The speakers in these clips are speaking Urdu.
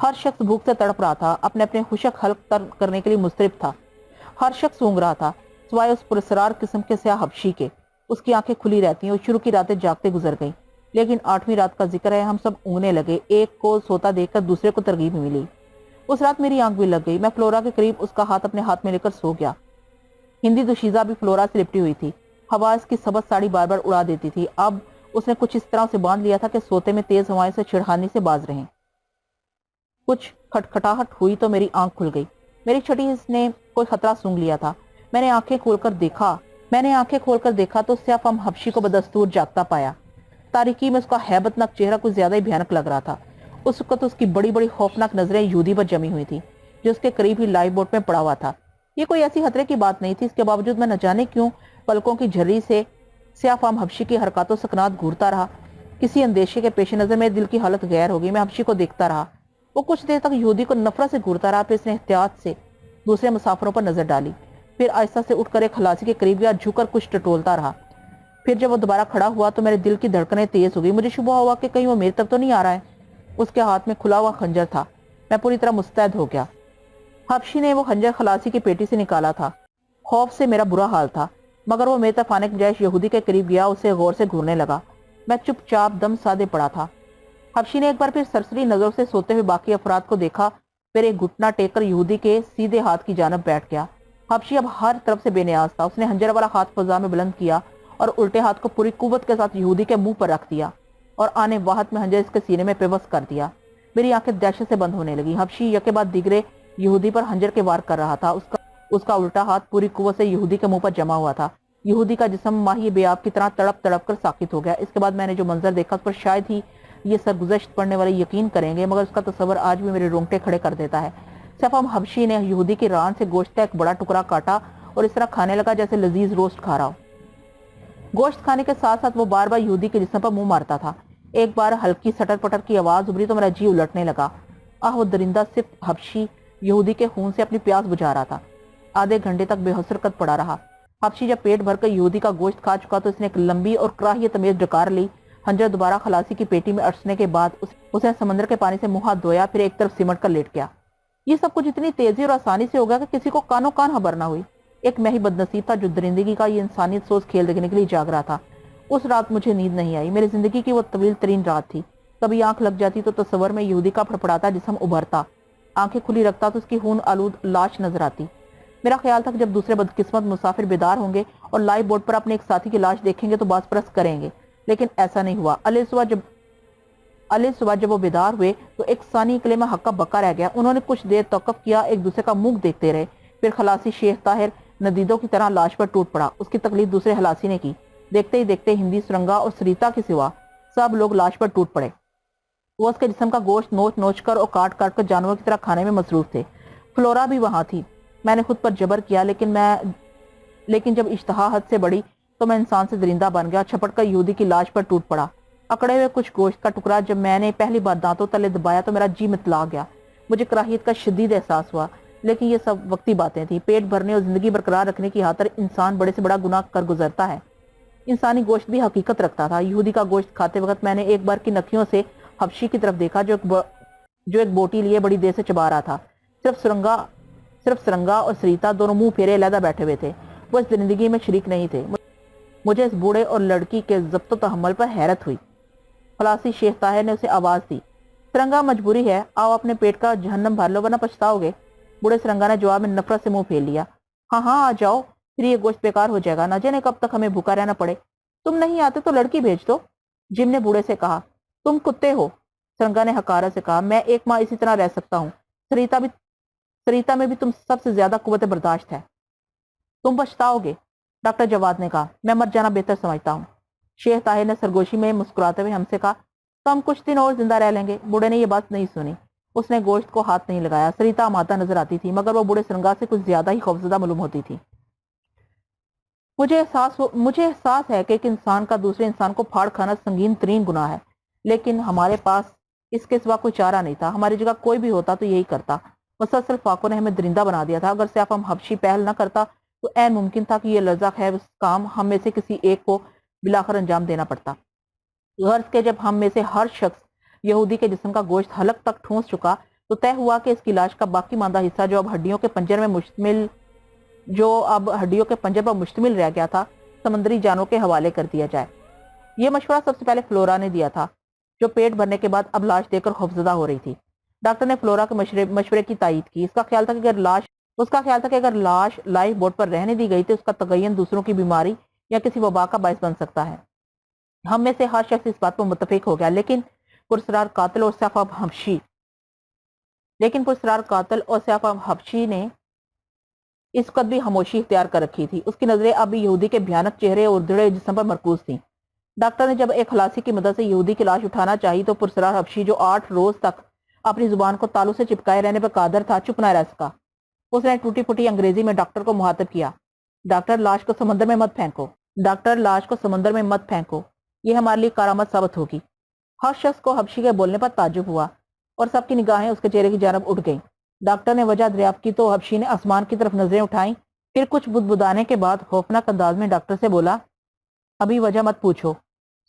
ہر شخص بھوک سے تڑپ رہا تھا، اپنے اپنے خشک حلق کرنے کے لیے مضطرب تھا۔ ہر شخص اونگ رہا تھا سوائے اس پراسرار قسم کے سیاہ حبشی کے۔ اس کی آنکھیں کھلی رہتی ہیں اور شروع کی راتیں جاگتے گزر گئیں، لیکن 8ویں رات کا ذکر ہے، ہم سب اونگنے لگے۔ ایک کو سوتا دیکھ کر دوسرے کو ترغیب ملی۔ اس رات میری آنکھ بھی لگ گئی، میں فلورا کے قریب اس کا ہاتھ اپنے ہاتھ میں لے کر سو گیا۔ ہندی دوشیزہ بھی فلورا سے لپٹی ہوئی تھی، ہوا اس کی سبز ساڑی بار بار اڑا دیتی تھی۔ اب اس نے کچھ اس طرح سے باندھ لیا تھا کہ سوتے میں تیز ہوائیں سے چھڑخانے سے باز رہیں۔ کچھ کھٹکھٹاہٹ ہوئی تو میری آنکھ کھل گئی۔ میری چھٹی اس نے کوئی خطرہ سونگ لیا تھا۔ میں نے آنکھیں کھول کر دیکھا تو سیاہ فام حبشی کو بدستور جاگتا پایا۔ تاریکی میں اس کا ہیبت ناک چہرہ کچھ زیادہ ہی بھیانک لگ رہا تھا۔ اس وقت اس کی بڑی بڑی خوفناک نظریں یہودی پر جمی ہوئی تھی جو اس کے قریب ہی لائف بوٹ میں پڑا ہوا تھا۔ یہ کوئی ایسی خطرے کی بات نہیں تھی، اس کے باوجود میں نہ جانے کیوں پلکوں کی جھری سے سیاہ فام حبشی کی حرکات و سکنات گھورتا رہا۔ کسی اندیشے کے پیش نظر میرے دل کی حالت غیر ہو گئی۔ میں حبشی کو دیکھتا رہا۔ وہ کچھ دیر تک یہودی کو نفرت سے گھورتا رہا، پھر اس نے احتیاط سے دوسرے مسافروں پر نظر ڈالی، پھر آہستہ سے اٹھ کر ایک خلاصی کے قریب گیا، جھک کر کچھ ٹٹولتا رہا۔ پھر جب وہ دوبارہ کھڑا ہوا تو میرے دل کی دھڑکنیں تیز ہو گئی۔ مجھے شبہ ہوا کہ کہیں وہ میری طرف تو نہیں آ رہا ہے۔ اس کے ہاتھ میں کھلا ہوا خنجر تھا۔ میں پوری طرح مستعد ہو گیا۔ حبشی نے وہ خنجر خلاصی کی پیٹی سے نکالا تھا۔ خوف سے میرا برا حال تھا، مگر وہ میری طرف آنے کے بجائے یہودی کے قریب گیا، اسے غور سے گھورنے لگا۔ میں چپ چاپ دم سادے پڑا تھا۔ حبشی نے ایک بار پھر سرسری نظروں سے سوتے ہوئے باقی افراد کو دیکھا، پھر ایک گھٹنا ٹیک کر یہودی کے سیدھے ہاتھ کی جانب بیٹھ گیا۔ حبشی اب ہر طرف سے بے نیاز تھا۔ اس نے خنجر والا ہاتھ فضا میں بلند کیا اور الٹے ہاتھ کو پوری قوت کے ساتھ یہودی کے منہ پر رکھ دیا اور آنے واحد میں خنجر اس کے سینے میں پیوست کر دیا۔ میری آنکھیں دہشت سے بند ہونے لگی۔ حبشی یکے بعد دیگرے یہودی پر خنجر کے وار کر رہا تھا۔ اس کا الٹا ہاتھ پوری قوت سے یہودی کے منہ پر جمع ہوا تھا۔ یہودی کا جسم ماہی بے آب کی طرح تڑپ تڑپ کر ساکت ہو گیا۔ اس کے بعد میں نے جو منظر دیکھا اس پر شاید ہی یہ سرگزشت پڑھنے والے یقین کریں گے، مگر اس کا تصور آج بھی میرے رونگٹے کھڑے کر دیتا ہے۔ سیاہ فام حبشی نے یہودی کی ران سے گوشت کا ایک بڑا ٹکڑا کاٹا اور اس طرح کھانے لگا جیسے لذیذ روسٹ کھا رہا ہو۔ گوشت کھانے کے ساتھ ساتھ وہ بار بار یہودی کے جسم پر منہ مارتا تھا۔ ایک بار ہلکی سٹر پٹر کی آواز ابھری تو میرا جی الٹنے لگا۔ وہ درندہ صرف حبشی یہودی کے خون سے اپنی پیاس بجھا رہا تھا۔ آدھے گھنٹے تک بے حرکت پڑا رہا۔ حبشی جب پیٹ بھر کر یہودی کا گوشت کھا چکا تو اس نے ایک لمبی اور کراہیت امیز ڈکار لی۔ خنجر دوبارہ خلاصی کی پیٹی میں اٹسنے کے بعد اس نے سمندر کے پانی سے منہ ہاتھ دھویا، پھر ایک طرف سمٹ کر لیٹ گیا۔ یہ سب کچھ اتنی تیزی اور آسانی سے ہو گیا کہ کسی کو کانوں کان خبر نہ ہوئی۔ ایک میں ہی بدنصیب تھا جو درندگی کا یہ انسانیت سوز کھیل دیکھنے کے لیے جاگ رہا تھا۔ اس رات مجھے نیند نہیں آئی۔ میری زندگی کی وہ طویل ترین رات تھی۔ کبھی آنکھ لگ جاتی تو تصور میں یہودی کا پھڑپڑاتا جسم ابھرتا، آنکھیں کھلی رکھتا تو اس کی خون آلود لاش نظر آتی۔ میرا خیال تھا کہ جب دوسرے بدقسمت مسافر بیدار ہوں گے اور لائف بورڈ پر اپنے ایک ساتھی کی لاش دیکھیں گے تو باز پرست کریں گے، لیکن ایسا نہیں ہوا۔ صبح جب وہ بیدار ہوئے تو ایک ثانی کلمہ حقہ بکا رہ گیا۔ انہوں نے کچھ دیر توقف کیا، ایک دوسرے کا منہ دیکھتے رہے، پھر خلاصی شیخ طاہر ندیدوں کی طرح لاش پر ٹوٹ پڑا۔ اس کی تقلید دوسرے خلاصی نے کی۔ دیکھتے ہی دیکھتے ہندی سرنگا اور سریتا کے سوا سب لوگ لاش پر ٹوٹ پڑے۔ وہ اس کے جسم کا گوشت نوچ نوچ کر اور کاٹ کاٹ کر جانوروں کی طرح کھانے میں مصروف تھے۔ فلورا بھی وہاں تھی۔ میں نے خود پر جبر کیا، لیکن جب اشتہا حد سے بڑھی تو میں انسان سے درندہ بن گیا، چھپٹ کر یہودی کی لاش پر ٹوٹ پڑا۔ اکڑے ہوئے کچھ گوشت کا ٹکڑا جب میں نے پہلی بار دانتوں تلے دبایا تو میرا جی متلا گیا۔ مجھے کراہیت کا شدید احساس ہوا، لیکن یہ سب وقتی باتیں تھیں۔ پیٹ بھرنے اور زندگی برقرار رکھنے کی خاطر انسان بڑے سے بڑا گناہ کر گزرتا ہے۔ انسانی گوشت بھی حقیقت رکھتا تھا۔ یہودی کا گوشت کھاتے وقت میں نے ایک بار کی نکھیوں سے حبشی کی طرف دیکھا جو ایک بوٹی لیے بڑی دیر سے چبا رہا تھا۔ صرف سرنگا اور سریتا دونوں منہ پھیرے علیحدہ بیٹھے ہوئے تھے۔ وہ اس زندگی میں شریک نہیں تھے۔ مجھے اس بوڑھے اور لڑکی کے ضبط و تحمل پر حیرت ہوئی۔ خلاصی شیخ طاہر نے اسے آواز دی، سرنگا مجبوری ہے، آؤ اپنے پیٹ کا جہنم بھر لو ورنہ پچھتاؤ گے۔ بوڑھے سرنگا نے جواب میں نفرت سے منہ پھیر لیا، ہاں ہاں آ جاؤ، پھر یہ گوشت بیکار ہو جائے گا، نہ جانے کب تک ہمیں بھوکا رہنا پڑے۔ تم نہیں آتے تو لڑکی بھیج دو، جم نے بوڑھے سے کہا۔ تم کتے ہو، سرنگا نے حقارت سے کہا، میں ایک ماہ اسی طرح رہ سکتا ہوں، سریتا میں بھی تم سب سے زیادہ قوت برداشت ہے۔ تم پچھتاؤ گے، ڈاکٹر جواد نے کہا، میں مر جانا بہتر سمجھتا ہوں۔ شیخ طاہر نے سرگوشی میں مسکراتے ہوئے ہم سے کہا، تو ہم کچھ دن اور زندہ رہ لیں گے۔ بوڑھے نے یہ بات نہیں سنی، اس نے گوشت کو ہاتھ نہیں لگایا۔ سریتا آمادہ نظر آتی تھی، مگر وہ بوڑھے سرنگا سے کچھ زیادہ ہی خوفزدہ معلوم ہوتی تھی۔ مجھے احساس ہے کہ ایک انسان کا دوسرے انسان کو پھاڑ کھانا سنگین ترین گناہ ہے، لیکن ہمارے پاس اس کے سوا کوئی چارہ نہیں تھا۔ ہماری جگہ کوئی بھی ہوتا تو یہی کرتا۔ مسلسل فاقوں نے ہمیں درندہ بنا دیا تھا۔ اگر سیاہ فام حبشی پہل نہ کرتا تو عین ممکن تھا کہ یہ لرزہ خیز کام ہم میں سے کسی ایک کو بلاخر انجام دینا پڑتا۔ غرض کہ جب ہم میں سے ہر شخص یہودی کے جسم کا گوشت حلق تک ٹھونس چکا تو طے ہوا کہ اس کی لاش کا باقی ماندہ حصہ جو اب ہڈیوں کے پنجر پر مشتمل رہ گیا تھا، سمندری جانوں کے حوالے کر دیا جائے۔ یہ مشورہ سب سے پہلے فلورا نے دیا تھا، جو پیٹ بھرنے کے بعد اب لاش دیکھ کر خوفزدہ ہو رہی تھی۔ ڈاکٹر نے فلورا کے مشورے کی تائید کی۔ اس کا خیال تھا کہ اگر لاش لائف بوٹ پر رہنے دی گئی تو اس کا تغین دوسروں کی بیماری یا کسی وبا کا باعث بن سکتا ہے۔ ہم میں سے ہر شخص اس بات پر متفق ہو گیا، لیکن پرسرار قاتل اور سیاف حبشی نے اس وقت بھی خاموشی اختیار کر رکھی تھی۔ اس کی نظریں اب یہودی کے بھیانک چہرے اور دھڑے جسم پر مرکوز تھیں۔ ڈاکٹر نے جب ایک خلاصی کی مدد سے یہودی کی لاش اٹھانا چاہی تو پرسرار حبشی، جو 8 روز تک اپنی زبان کو تالو سے چپکائے رہنے پر قادر تھا، چپ نہ رہ سکا۔ اس نے ٹوٹی پھوٹی انگریزی میں ڈاکٹر کو مخاطب کیا: ڈاکٹر، لاش کو سمندر میں مت پھینکو، یہ ہمارے لیے کارآمد ثابت ہوگی۔ ہر شخص کو حبشی کے بولنے پر تعجب ہوا اور سب کی نگاہیں اس کے چہرے کی جانب اٹھ گئیں۔ ڈاکٹر نے وجہ دریافت کی تو حبشی نے آسمان کی طرف نظریں اٹھائیں، پھر کچھ بدبدانے کے بعد خوفناک انداز میں ڈاکٹر سے بولا: ابھی وجہ مت پوچھو،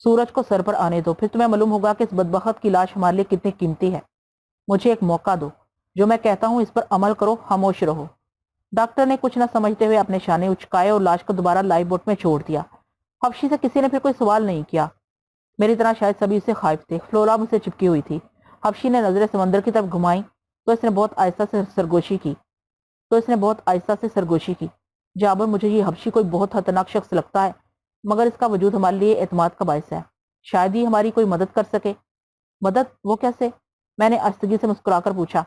سورج کو سر پر آنے دو، پھر تمہیں معلوم ہوگا کہ اس بدبخت کی لاش ہمارے لیے کتنی قیمتی ہے۔ مجھے ایک موقع دو، جو میں کہتا ہوں اس پر عمل کرو، خاموش رہو۔ ڈاکٹر نے کچھ نہ سمجھتے ہوئے اپنے شانے اچکائے اور لاش کو دوبارہ لائف بوٹ میں چھوڑ دیا۔ حبشی سے کسی نے پھر کوئی سوال نہیں کیا۔ میری طرح شاید سبھی اسے خائف تھے۔ فلورا مجھ سے چپکی ہوئی تھی۔ حبشی نے نظریں سمندر کی طرف گھمائیں تو اس نے بہت آہستہ سے سرگوشی کی: جابر، مجھے یہ حبشی کوئی بہت خطرناک شخص لگتا ہے، مگر اس کا وجود ہمارے لیے اعتماد کا باعث ہے۔ شاید ہی ہماری کوئی مدد کر سکے۔ مدد؟ وہ کیسے؟ میں نے آہستگی سے مسکرا کر پوچھا۔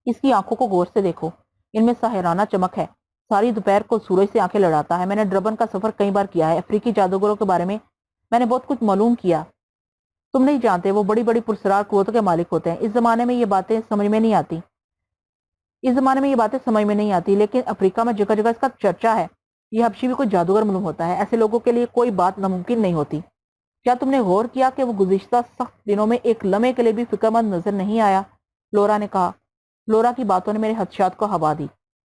اس کی آنکھوں کو غور سے دیکھو، ان میں ساحرانہ چمک ہے۔ ساری دوپہر کو سورج سے آنکھیں لڑاتا ہے۔ میں نے ڈربن کا سفر کئی بار کیا ہے، افریقی جادوگروں کے بارے میں میں نے بہت کچھ معلوم کیا۔ تم نہیں جانتے، وہ بڑی بڑی پرسرار قوتوں کے مالک ہوتے ہیں۔ اس زمانے میں یہ باتیں سمجھ میں نہیں آتی، لیکن افریقہ میں جگہ جگہ اس کا چرچا ہے۔ یہ حبشی بھی کوئی جادوگر معلوم ہوتا ہے۔ ایسے لوگوں کے لیے کوئی بات ناممکن نہیں ہوتی۔ کیا تم نے غور کیا کہ وہ گزشتہ سخت دنوں میں ایک لمحے کے لیے بھی فکر مند نظر نہیں آیا؟ فلورا نے کہا۔ فلورا کی باتوں نے میرے خدشات کو ہوا دی۔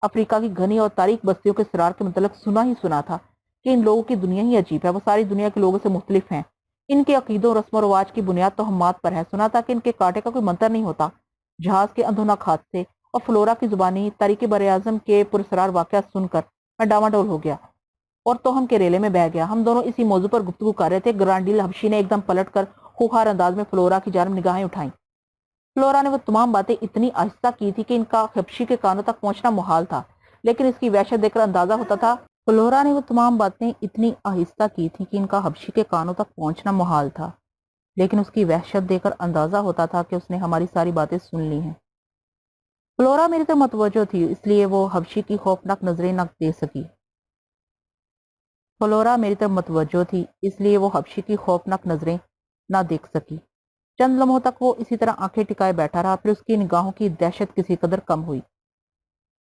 افریقہ کی گھنی اور تاریک بستیوں کے اسرار کے متعلق سنا تھا کہ ان لوگوں کی دنیا ہی عجیب ہے، وہ ساری دنیا کے لوگوں سے مختلف ہیں۔ ان کے عقیدوں، رسم و رواج کی بنیاد توہمات پر ہے۔ سنا تھا کہ ان کے کانٹے کا کوئی منتر نہیں ہوتا۔ جہاز کے اندھونک حادثے اور فلورا کی زبانی تاریخ براعظم کے پراسرار واقعات سن کر میں ڈاواڈول ہو گیا اور توہم کے ریلے میں بہہ گیا۔ ہم دونوں اسی موضوع پر گفتگو کر رہے تھے۔ گرانڈیل حبشی نے ایک دم پلٹ کر خوخار انداز میں فلورا کی جانب نگاہیں اٹھائیں۔ فلورا نے وہ تمام باتیں اتنی آہستہ کی تھی کہ ان کا حبشی کے کانوں تک پہنچنا محال تھا، لیکن اس کی وحشت دیکھ کر اندازہ ہوتا تھا کہ اس نے ہماری ساری باتیں سن لی ہیں۔ فلورا میری طرف متوجہ تھی، اس لیے وہ حبشی کی خوفناک نظریں نہ دیکھ سکی۔ چند لمحوں تک وہ اسی طرح آنکھیں ٹکائے بیٹھا رہا، پھر اس کی نگاہوں کی دہشت کسی قدر کم ہوئی۔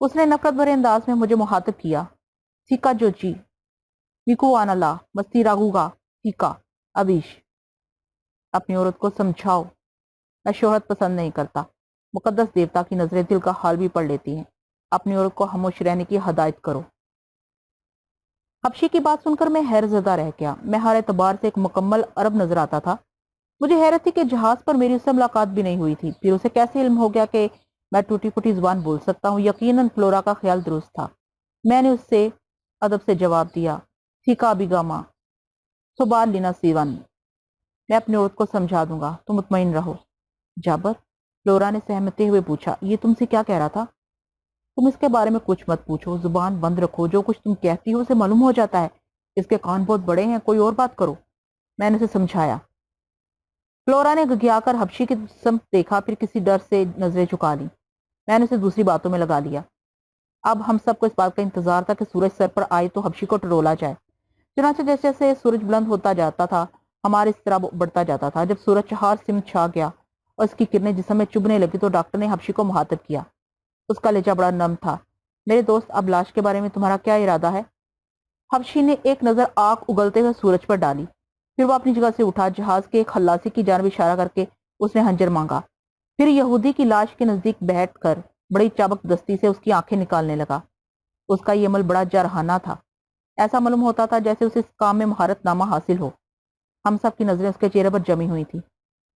اس نے نفرت بھرے انداز میں مجھے مخاطب کیا: سیکا جوچی، ویکو آنالا، مستی راگوگا، سیکا، ابیش۔ اپنی عورت کو سمجھاؤ، میں شہرت پسند نہیں کرتا۔ مقدس دیوتا کی نظریں دل کا حال بھی پڑھ لیتی ہیں۔ اپنی عورت کو خاموش رہنے کی ہدایت کرو۔ حبشی کی بات سن کر میں حیرت زدہ رہ گیا۔ میں ہر اعتبار سے ایک مکمل عرب نظر آتا تھا۔ مجھے حیرت تھی کہ جہاز پر میری اس سے ملاقات بھی نہیں ہوئی تھی۔ پھر اسے کیسے علم ہو گیا کہ میں ٹوٹی پھوٹی زبان بول سکتا ہوں؟ یقیناً فلورا کا خیال درست تھا۔ میں نے اس سے ادب سے جواب دیا: سیکا بیگاما، سوبال لینا سیون، میں اپنی عورت کو سمجھا دوں گا، تم مطمئن رہو۔ جابر، فلورا نے سہمتے ہوئے پوچھا، یہ تم سے کیا کہہ رہا تھا؟ تم اس کے بارے میں کچھ مت پوچھو، زبان بند رکھو، جو کچھ تم کہتی ہو اسے معلوم ہو جاتا ہے۔ اس کے کان بہت بڑے ہیں، کوئی اور بات کرو، میں نے اسے سمجھایا۔ فلورا نے گھگیا کر حبشی کی سمت دیکھا، پھر کسی ڈر سے نظریں چکا لی۔ میں نے اسے دوسری باتوں میں لگا لیا۔ اب ہم سب کو اس بات کا انتظار تھا کہ سورج سر پر آئے تو حبشی کو ٹرولا جائے۔ چنانچہ جیسے جیسے سورج بلند ہوتا جاتا تھا، ہمارا اس طرح بڑھتا جاتا تھا۔ جب سورج چہار سمت چھا گیا اور اس کی کرنیں جسم میں چبھنے لگی تو ڈاکٹر نے حبشی کو مخاطب کیا۔ اس کا لہجہ بڑا نرم تھا۔ میرے دوست، اب لاش کے بارے میں تمہارا کیا ارادہ ہے؟ حبشی نے ایک نظر آنکھ اگلتے ہوئے سورج پر ڈالی، پھر وہ اپنی جگہ سے اٹھا۔ جہاز کے ایک خلاصی کی جانب اشارہ کر کے اس نے خنجر مانگا، پھر یہودی کی لاش کے نزدیک بیٹھ کر بڑی چابک دستی سے اس کی آنکھیں نکالنے لگا۔ اس کا یہ عمل بڑا جارحانہ تھا۔ ایسا معلوم ہوتا تھا جیسے اسے اس کام میں مہارت نامہ حاصل ہو۔ ہم سب کی نظریں اس کے چہرے پر جمی ہوئی تھی۔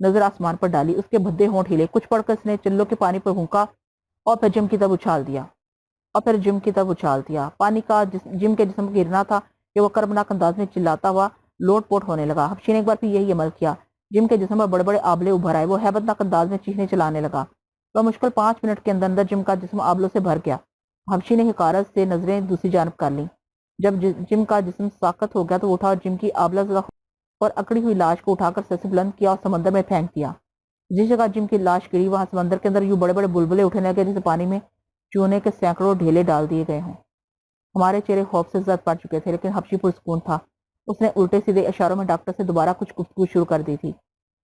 نظر آسمان پر ڈالی، اس کے بھدے ہونٹ ہلے، کچھ پڑھ کر اس نے چلو کے پانی پر پھونکا اور پھر جم کی طرف اچھال دیا پانی کا جم کے جسم گرنا تھا کہ وہ کربناک انداز میں چلاتا ہوا لوٹ پوٹ ہونے لگا۔ حبشی نے ایک بار پھر یہی عمل کیا۔ جم کے جسم پر بڑے بڑے آبلے ابھر آئے، وہ ہیبت ناک انداز میں چیخنے چلانے لگا۔ وہ مشکل 5 منٹ کے اندر جم کا جسم آبلوں سے بھر گیا۔ حبشی نے حقارت سے نظریں دوسری جانب کر لیں۔ جب جم کا جسم ساکت ہو گیا تو وہ اٹھا اور جم کی آبلہ زدہ اور اکڑی ہوئی لاش کو اٹھا کر سر سے بلند کیا اور سمندر میں پھینک دیا۔ جس جگہ جم کی لاش گری وہاں سمندر کے اندر یوں بڑے بڑے بلبلے اٹھنے لگے جیسے پانی میں چونے کے سینکڑوں ڈھیلے ڈال دیے گئے ہوں۔ ہمارے چہرے خوف سے زرد پڑ چکے تھے، لیکن حبشی پرسکون تھا۔ اس نے الٹے سیدھے اشاروں میں ڈاکٹر سے دوبارہ کچھ گفتگو شروع کر دی تھی۔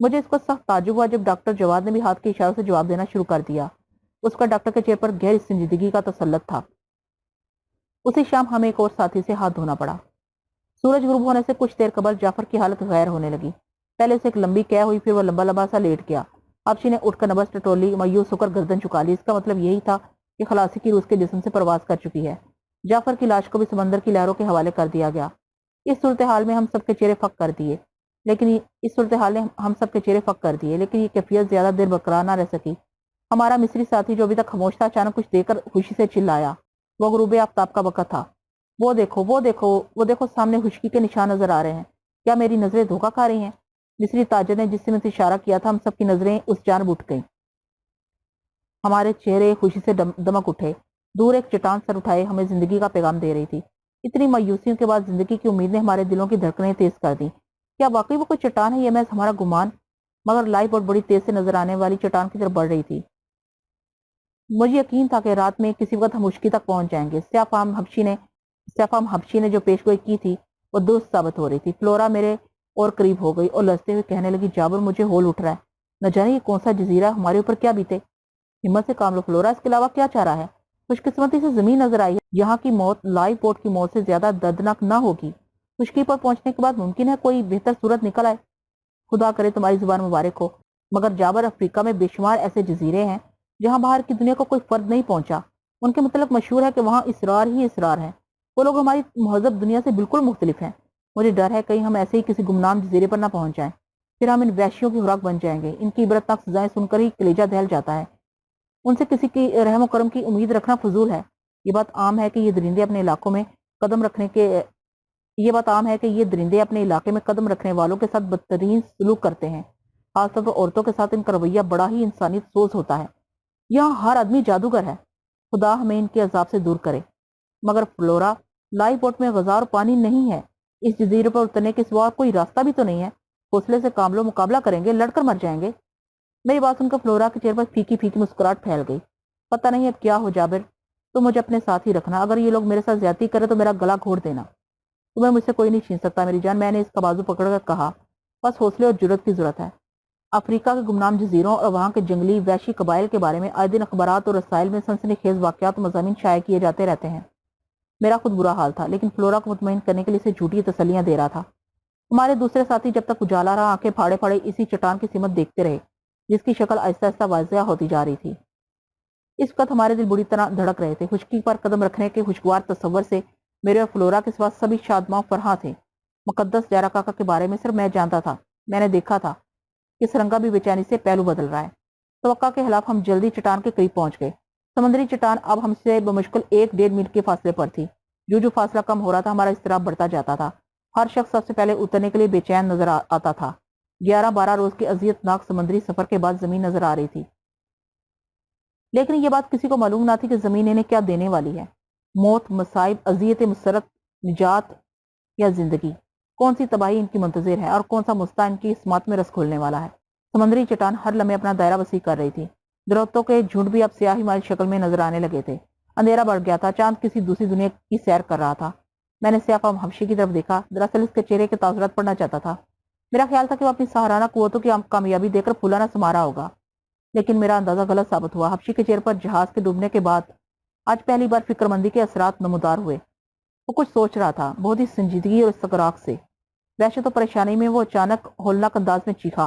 مجھے اس کو سخت تعجب ہوا جب ڈاکٹر جواد نے بھی ہاتھ کے اشاروں سے جواب دینا شروع کر دیا۔ اس کا ڈاکٹر کے چہرے پر گہری سنجیدگی کا تسلط تھا۔ اسی شام ہمیں ایک اور ساتھی سے ہاتھ دھونا پڑا۔ سورج غروب ہونے سے کچھ دیر قبل جعفر کی حالت غیر ہونے لگی۔ پہلے اسے ایک لمبی قے ہوئی، پھر وہ لمبا لمبا سا لیٹ گیا۔ حبشی نے اٹھ کر نبض ٹٹولی، مایوس ہو کر گردن جھکا لی۔ اس کا مطلب یہی تھا کہ خلاصی کی روح اس کے جسم سے پرواز کر چکی ہے۔ جعفر کی لاش کو بھی سمندر کی لہروں کے حوالے کر دیا گیا۔ اس صورتحال میں ہم سب کے چہرے فک کر دیے، لیکن یہ کیفیت زیادہ دیر برقرار نہ رہ سکی۔ ہمارا مصری ساتھی جو ابھی تک خاموش تھا اچانک کچھ دیکھ کر خوشی سے چلایا۔ وہ غروب آفتاب کا وقت تھا۔ وہ دیکھو سامنے خشکی کے نشان نظر آ رہے ہیں۔ کیا میری نظریں دھوکہ کھا رہی ہیں؟ مصری تاجر نے جس سے اشارہ کیا تھا، ہم سب کی نظریں اس جانب اٹھ گئیں۔ ہمارے چہرے خوشی سے دمک اٹھے۔ دور ایک چٹان سر اٹھائے ہمیں زندگی کا پیغام دے رہی تھی۔ اتنی مایوسیوں کے بعد زندگی کی امید نے ہمارے دلوں کی دھڑکنیں تیز کر دیں۔ کیا واقعی وہ کوئی چٹان ہے یا محض ہمارا گمان؟ مگر لائف بوٹ بڑی تیز سے نظر آنے والی چٹان کی طرف بڑھ رہی تھی۔ مجھے یقین تھا کہ رات میں کسی وقت ہم خشکی تک پہنچ جائیں گے۔ سیاف حبشی نے جو پیشگوئی کی تھی وہ درست ثابت ہو رہی تھی۔ فلورا میرے اور قریب ہو گئی اور لرزتے ہوئے کہنے لگی، جابر مجھے ہول اٹھ رہا ہے، نہ جانے یہ کون سا جزیرہ ہمارے اوپر کیا بیتے۔ ہمت سے کام لو فلورا، اس کے علاوہ کیا چارہ ہے؟ خوش قسمتی سے زمین نظر آئی ہے۔ یہاں کی موت لائف بوٹ کی موت سے زیادہ دردناک نہ ہوگی۔ خشکی پر پہنچنے کے بعد ممکن ہے کوئی بہتر صورت نکل آئے۔ خدا کرے تمہاری زبان مبارک ہو، مگر جابر افریقہ میں بے شمار ایسے جزیرے ہیں جہاں باہر کی دنیا کو کوئی فرد نہیں پہنچا۔ ان کے متعلق مشہور ہے کہ وہاں اسرار ہی اسرار ہے۔ وہ لوگ ہماری مہذب دنیا سے بالکل مختلف ہیں۔ مجھے ڈر ہے کہیں ہم ایسے ہی کسی گمنام جزیرے پر نہ پہنچ جائیں، پھر ہم ان وحشیوں کی خوراک بن جائیں گے۔ ان کی عبرتناک سزائیں سن کر ہی کلیجہ دہل جاتا ہے۔ ان سے کسی کی رحم و کرم کی امید رکھنا فضول ہے۔ یہ بات عام ہے کہ یہ درندے اپنے علاقے میں قدم رکھنے والوں کے ساتھ بدترین سلوک کرتے ہیں۔ خاص طور پر عورتوں کے ساتھ ان کا رویہ بڑا ہی انسانیت سوز ہوتا ہے۔ یہاں ہر آدمی جادوگر ہے۔ خدا ہمیں ان کے عذاب سے دور کرے۔ مگر فلورا، لائف بوٹ میں غذا اور پانی نہیں ہے۔ اس جزیرے پر اترنے کے سوا کوئی راستہ بھی تو نہیں ہے۔ حوصلے سے کام لو، مقابلہ کریں گے، لڑ کر مر جائیں گے۔ میری بات سن کر فلورا کے چہرے پر پھیکی پھیکی مسکراہٹ پھیل گئی۔ پتہ نہیں اب کیا ہو جابر، تم مجھے اپنے ساتھ ہی رکھنا۔ اگر یہ لوگ میرے ساتھ زیادتی کرے تو میرا گلا گھونٹ دینا۔ تمہیں مجھ سے کوئی نہیں چھین سکتا میری جان، میں نے اس کا بازو پکڑ کر کہا۔ بس حوصلے اور جرأت کی ضرورت ہے۔ افریقہ کے گمنام جزیروں اور وہاں کے جنگلی وحشی قبائل کے بارے میں آئے دن اخبارات اور رسائل میں سنسنی خیز واقعات و مضامین شائع کیے جاتے رہتے ہیں۔ میرا خود برا حال تھا، لیکن فلورا کو مطمئن کرنے کے لیے اسے جھوٹی تسلیاں دے رہا تھا۔ ہمارے دوسرے ساتھی جب تک اجالا رہا آنکھیں پھاڑے پھاڑے اسی چٹان کی سمت دیکھتے رہے جس کی شکل آہستہ آہستہ واضح ہوتی جا رہی تھی۔ اس وقت ہمارے دل بری طرح دھڑک رہے تھے۔ خشکی پر قدم رکھنے کے خوشگوار تصور سے میرے اور فلورا کے سوا سبھی شادماں فرحاں تھے۔ مقدس جارا کاکا کے بارے میں صرف میں جانتا تھا۔ میں نے دیکھا تھا کہ سرنگا بھی بے چینی سے پہلو بدل رہا ہے۔ توقع کے خلاف ہم جلدی چٹان کے قریب پہنچ گئے۔ سمندری چٹان اب ہم سے بمشکل 1-1.5 میل کے فاصلے پر تھی۔ جو فاصلہ کم ہو رہا تھا ہمارا اضطراب بڑھتا جاتا تھا۔ ہر شخص سب سے پہلے اترنے کے لیے بے چین نظر آتا تھا۔ 11-12 روز کے اذیت ناک سمندری سفر کے بعد زمین نظر آ رہی تھی، لیکن یہ بات کسی کو معلوم نہ تھی کہ زمین انہیں کیا دینے والی ہے۔ موت، مصائب، اذیت، مسرت، نجات یا زندگی؟ کون سی تباہی ان کی منتظر ہے اور کون سا مستہ ان کی سماعت میں رس کھولنے والا ہے؟ سمندری چٹان ہر لمحے اپنا دائرہ وسیع کر رہی تھی۔ درختوں کے جھنڈ بھی اب سیاہی مائل شکل میں نظر آنے لگے تھے۔ اندھیرا بڑھ گیا تھا، چاند کسی دوسری دنیا کی سیر کر رہا تھا۔ میں نے سیاف حبشی کی طرف دیکھا، دراصل اس کے چہرے کے تاثرات پڑھنا چاہتا تھا۔ میرا خیال تھا کہ وہ اپنی سہرانہ قوتوں کی کامیابی دے کر پھولانا سمارا ہوگا، لیکن میرا اندازہ غلط ثابت ہوا۔ حبشی کے چہرے پر جہاز کے ڈوبنے کے بعد آج پہلی بار فکر مندی کے اثرات نمودار ہوئے۔ وہ کچھ سوچ رہا تھا، بہت ہی سنجیدگی اور استغراق سے۔ وحشت و پریشانی میں وہ اچانک ہولناک انداز میں چیخا،